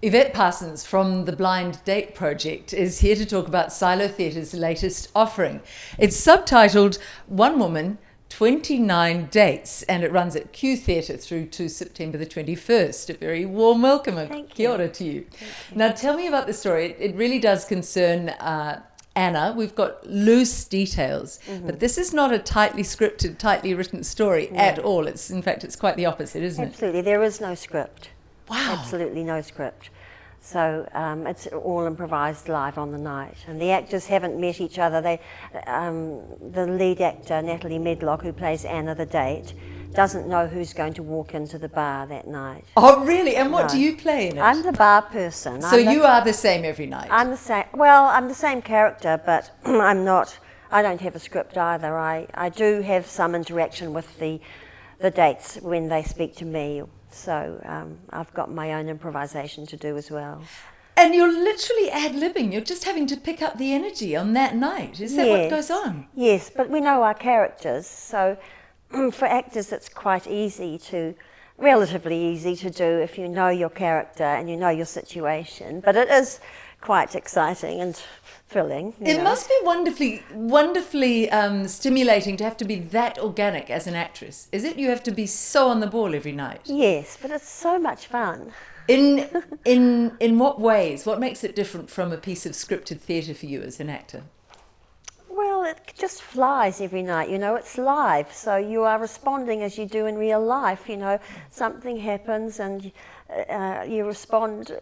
Yvette Parsons from the Blind Date Project is here to talk about Silo Theatre's latest offering. It's subtitled One Woman, 29 Dates, and it runs at Q Theatre through to September the 21st. A very warm welcome and kia ora to you. Now tell me about the story. It really does concern Anna. We've got loose details, but this is not a tightly scripted, tightly written story at all. In fact, it's quite the opposite, isn't it? Absolutely, there is no script. Wow. Absolutely no script. So it's all improvised live on the night, and the actors haven't met each other. The lead actor, Natalie Medlock, who plays Anna the date, doesn't know who's going to walk into the bar that night. Oh, really? And what do you play in it? I'm the bar person. So you are the same every night? I'm the same. Well, I'm the same character, but I'm not. I don't have a script either. I do have some interaction with the dates when they speak to me. So I've got my own improvisation to do as well. And you're literally ad-libbing. You're just having to pick up the energy on that night. Is that what goes on? Yes, but we know our characters. So for actors, it's quite relatively easy to do if you know your character and you know your situation. But it is quite exciting and thrilling. It must be wonderfully stimulating to have to be that organic as an actress. Is it? You have to be so on the ball every night. Yes, but it's so much fun. In what ways? What makes it different from a piece of scripted theatre for you as an actor? Well, it just flies every night, it's live, so you are responding as you do in real life, something happens and you respond,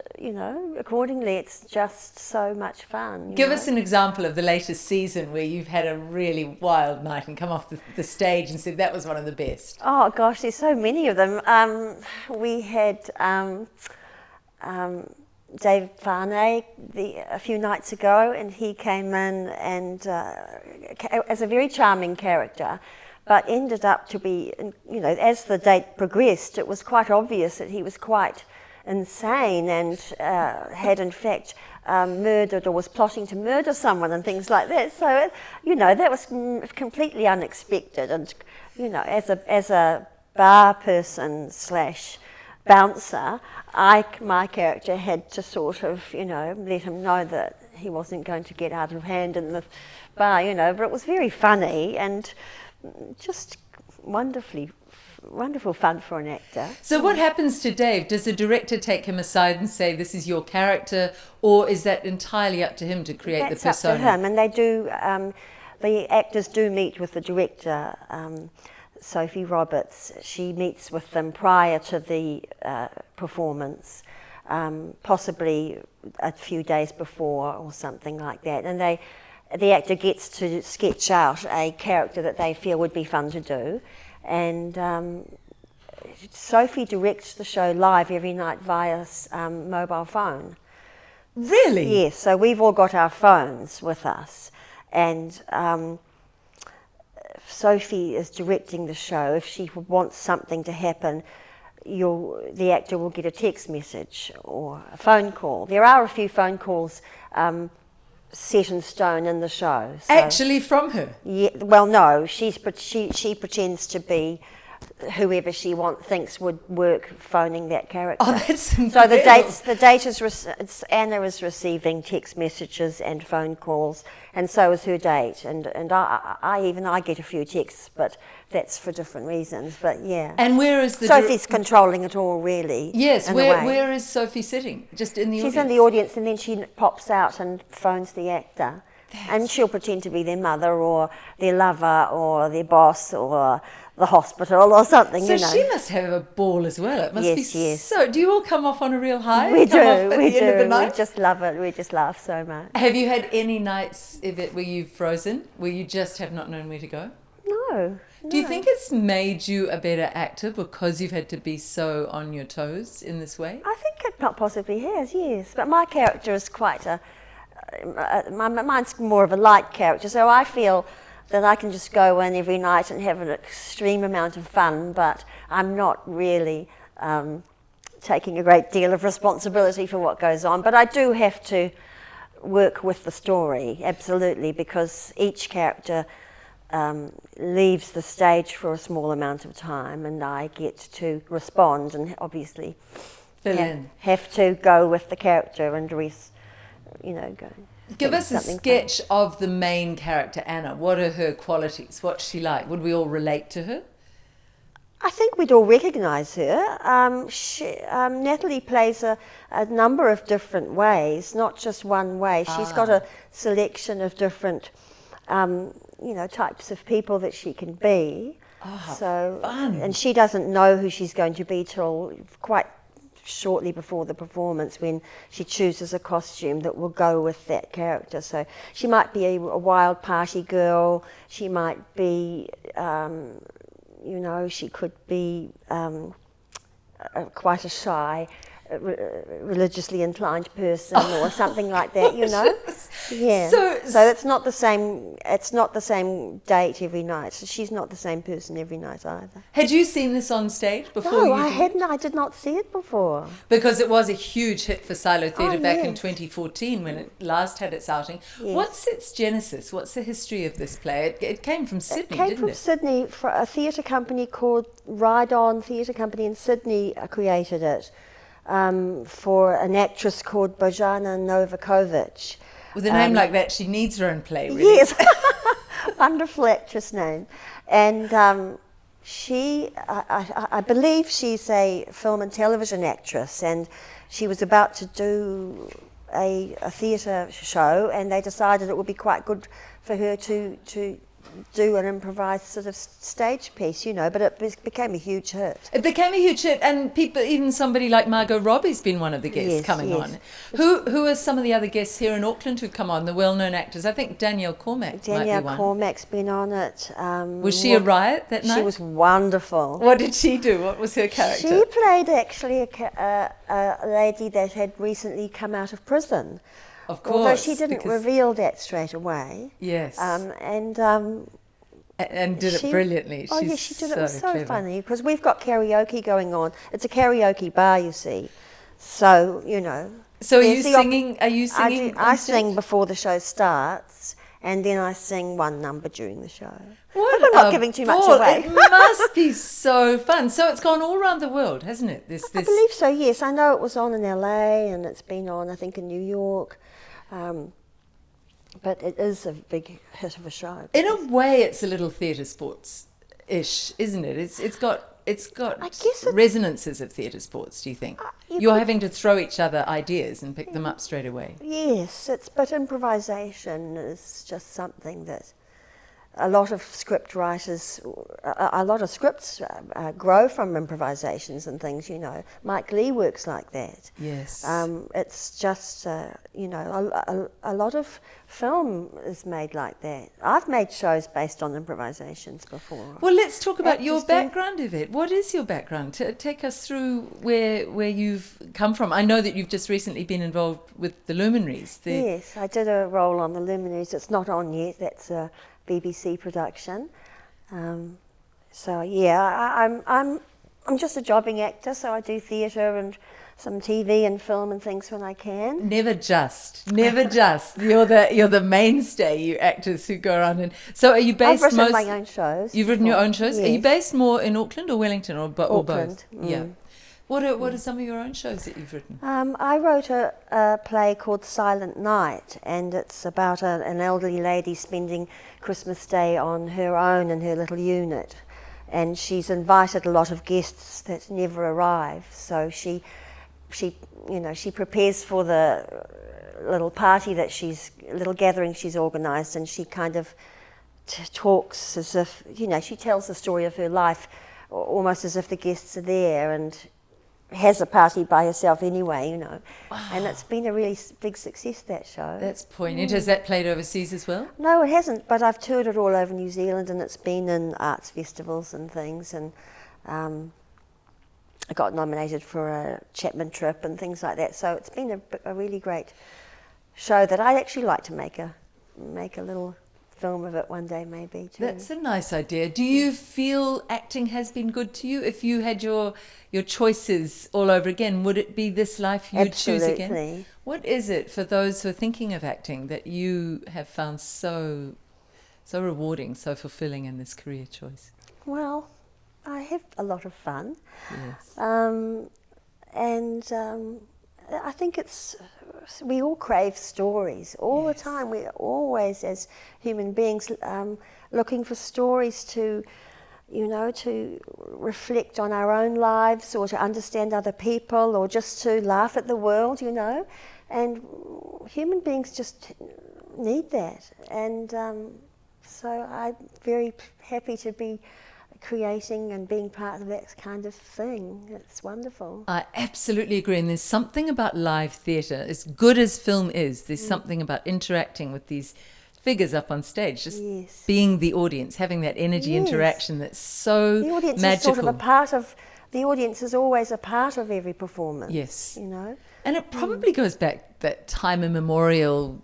accordingly. It's just so much fun. Give us an example of the latest season where you've had a really wild night and come off the stage and said that was one of the best. Oh gosh, there's so many of them. We had Dave Farnay a few nights ago, and he came in and as a very charming character, but ended up to be, as the date progressed, it was quite obvious that he was quite insane and had in fact murdered or was plotting to murder someone and things like that. So, that was completely unexpected. And, as a bar person / bouncer, my character had to sort of, let him know that he wasn't going to get out of hand in the bar, but it was very funny and just wonderful fun for an actor. So what happens to Dave? Does the director take him aside and say, this is your character, or is that entirely up to him to create the persona? That's up to him, and they do, the actors do meet with the director, Sophie Roberts. She meets with them prior to the performance, possibly a few days before or something like that, and the actor gets to sketch out a character that they feel would be fun to do, and Sophie directs the show live every night via mobile phone. Really? Yes, so we've all got our phones with us, and Sophie is directing the show. If she wants something to happen, the actor will get a text message or a phone call. There are a few phone calls set in stone in the show. So, actually from her? Yeah, well, no, she pretends to be whoever she thinks would work phoning that character. Oh, that's incredible. So Anna is receiving text messages and phone calls, and so is her date. And I get a few texts, but that's for different reasons. But yeah. And where is Sophie's controlling it all, really? Yes. Where is Sophie sitting? Just in the audience? She's in the audience, and then she pops out and phones the actor. And she'll pretend to be their mother or their lover or their boss or the hospital or something, So she must have a ball as well. It must be yes. So, do you all come off on a real high? We do. At the end of the night? We just love it. We just laugh so much. Have you had any nights, Yvette, where you've frozen, where you just have not known where to go? No. Do you think it's made you a better actor because you've had to be so on your toes in this way? I think it possibly has, yes. But my character is quite mine's more of a light character, so I feel that I can just go in every night and have an extreme amount of fun, but I'm not really taking a great deal of responsibility for what goes on. But I do have to work with the story, absolutely, because each character leaves the stage for a small amount of time, and I get to respond and obviously have to go with the character and dress, go. Give us a sketch of the main character, Anna. What are her qualities? What's she like? Would we all relate to her? I think we'd all recognise her. Natalie plays a number of different ways, not just one way. She's got a selection of different, types of people that she can be. Fun. And she doesn't know who she's going to be till quite shortly before the performance, when she chooses a costume that will go with that character. So she might be a wild party girl. She might be, she could be quite a shy, religiously inclined person or something like that, Yeah. So it's not the same. It's not the same date every night. So she's not the same person every night either. Had you seen this on stage before? No, I hadn't. I did not see it before. Because it was a huge hit for Silo Theatre back in 2014 when it last had its outing. Yes. What's its genesis? What's the history of this play? It came from Sydney, didn't it? It came from Sydney. For a theatre company called Ride On Theatre Company in Sydney created it. For an actress called Bojana Novakovic. With a name like that, she needs her own play, really. Yes, wonderful actress name. And I believe she's a film and television actress, and she was about to do a theatre show, and they decided it would be quite good for her to do an improvised sort of stage piece, but it became a huge hit. It became a huge hit, and people, even somebody like Margot Robbie's been one of the guests coming on. Who are some of the other guests here in Auckland who've come on, the well-known actors? I think Danielle Cormack might be one. Danielle Cormack's been on it. Was she a riot that night? She was wonderful. What did she do? What was her character? She played actually a lady that had recently come out of prison. Of course. Although she didn't reveal that straight away. Yes. And did it brilliantly. Oh, yes, she did. It was so funny, because we've got karaoke going on. It's a karaoke bar, you see. So, So are you singing? I sing before the show starts, and then I sing one number during the show. What I'm not giving too much away. It must be so fun. So it's gone all around the world, hasn't it? I believe so, yes. I know it was on in LA, and it's been on, I think, in New York. But it is a big hit of a show. In a way, it's a little theatre sports-ish, isn't it? It's got resonances of theatre sports, do you think? You're having to throw each other ideas and pick them up straight away. Yes, but improvisation is just something that a lot of script writers, a lot of scripts grow from improvisations and things, Mike Lee works like that. Yes. It's just, a lot of film is made like that. I've made shows based on improvisations before. Well, let's talk about your background, Yvette. What is your background? Take us through where you've come from. I know that you've just recently been involved with The Luminaries. Yes, I did a role on The Luminaries. It's not on yet. That's a BBC production. I'm just a jobbing actor, so I do theatre and some TV and film and things when I can. Never just. You're the mainstay, you actors who go around and. So are you based? I've written my own shows. You've written your own shows. Yes. Are you based more in Auckland or Wellington or Auckland. both? Yeah. What are some of your own shows that you've written? I wrote a play called Silent Night, and it's about an elderly lady spending Christmas Day on her own in her little unit, and she's invited a lot of guests that never arrive. So she prepares for the little party little gathering she's organised, and she kind of talks as if she tells the story of her life, almost as if the guests are there, and has a party by herself anyway, Wow. And it's been a really big success, that show. That's poignant. Has that played overseas as well? No, it hasn't, but I've toured it all over New Zealand, and it's been in arts festivals and things, and I got nominated for a Chapman trip and things like that, so it's been a really great show that I'd actually like to make a little film of it one day, maybe, too. That's a nice idea. Do you feel acting has been good to you? If you had your choices all over again, would it be this life you'd choose again? Absolutely. What is it for those who are thinking of acting that you have found so rewarding, so fulfilling in this career choice? Well, I have a lot of fun. Yes. and I think we all crave stories all the time. We're always, as human beings, looking for stories to reflect on our own lives, or to understand other people, or just to laugh at the world, and human beings just need that. And so I'm very happy to be creating and being part of that kind of thing. It's wonderful. I absolutely agree. And there's something about live theatre, as good as film is, there's something about interacting with these figures up on stage, just being the audience, having that energy interaction that's so the audience magical. Is sort of a part of, the audience is always a part of every performance. Yes. And it probably goes back that time immemorial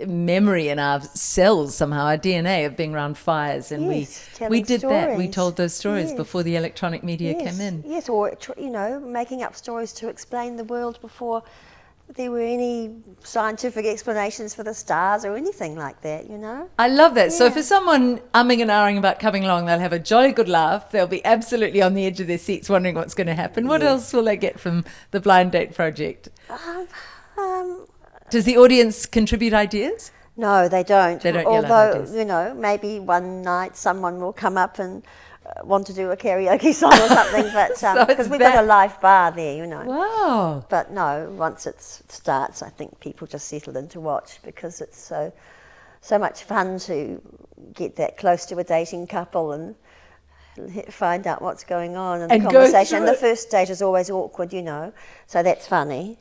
memory in our cells somehow, our DNA of being around fires, and we did stories. That. We told those stories before the electronic media came in. Yes, or making up stories to explain the world before there were any scientific explanations for the stars or anything like that, I love that. So for someone umming and ahhing about coming along, they'll have a jolly good laugh. They'll be absolutely on the edge of their seats wondering what's going to happen. What else will they get from the Blind Date project? Does the audience contribute ideas? No, they don't. They don't. Although, maybe one night someone will come up and want to do a karaoke song or something, but because we've got a live bar there, Wow. But no, once it starts, I think people just settle in to watch, because it's so much fun to get that close to a dating couple and find out what's going on in the conversation. And the first date is always awkward, so that's funny.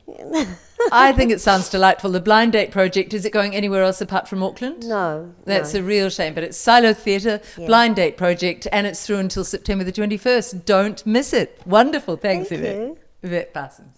I think it sounds delightful. The Blind Date project, is it going anywhere else apart from Auckland? No. That's a real shame, but it's Silo Theatre, Blind Date project, and it's through until September the 21st. Don't miss it. Wonderful. Thanks, Thank Yvette. you. Yvette Parsons.